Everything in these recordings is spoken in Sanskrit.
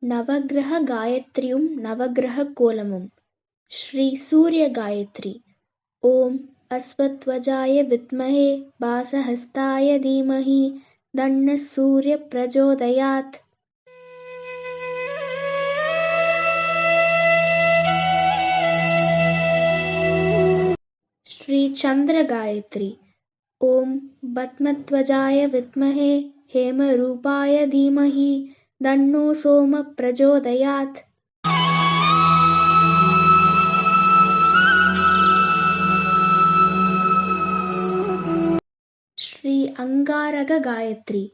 नवग्रहगायत्र्युं नवग्रहकोलमुं श्रीसूर्यगायत्री। ॐ अश्वत्थवजाय विद्महे वासहस्ताय धीमहि तन्नः सूर्यः प्रचोदयात्। श्रीचन्द्रगायत्री। ॐ पद्मध्वजाय विद्महे हेमरूपाय धीमहि तन्नो सोमः प्रचोदयात्। श्री अंगारकगायत्री।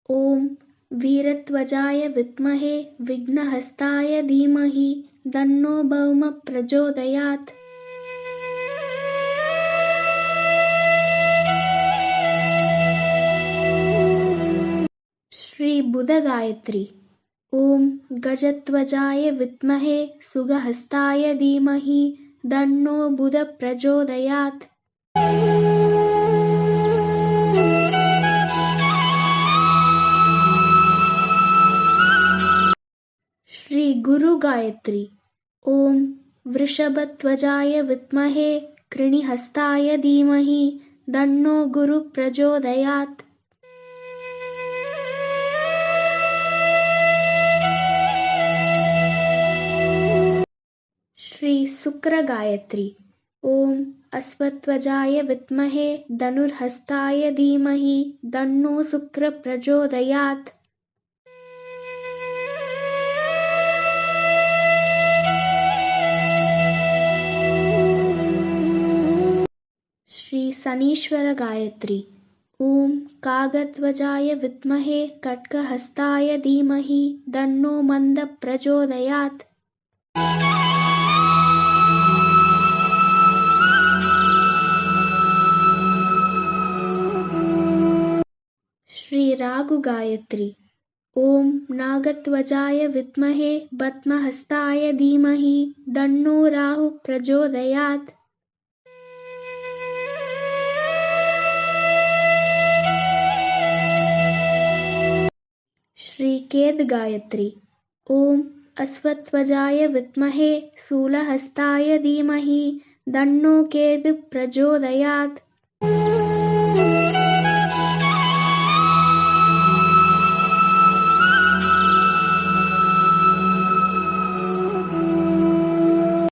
ॐ वीरध्वजाय विद्महे विघ्नहस्ताय धीमहि तन्नो भौमः प्रचोदयात्। श्री बुधगायत्री। ॐ गजध्वजाय विद्महे सुगहस्ताय धीमहि तन्नो बुधः प्रचोदयात्। श्री गुरुगायत्री। ॐ वृषभध्वजाय विद्महे कृणिहस्ताय धीमहि तन्नो गुरुः प्रचोदयात्। श्री शुक्रगायत्री। ॐ अश्वत्थवजाय विद्महे धनुर्हस्ताय धीमहि तन्नो शुक्रः प्रचोदयात्। श्री शनीश्वरगायत्री। ॐ काकध्वजाय विद्महे खड्गहस्ताय धीमहि तन्नो मन्दः प्रचोदयात्। श्री राहुगायत्री। ॐ नागध्वजाय विद्महे पद्महस्ताय धीमहि तन्नो राहुः प्रचोदयात्। श्री केतुगायत्री। ॐ अश्वत्थवजाय विद्महे शूलहस्ताय धीमहि तन्नो केतुः प्रचोदयात्।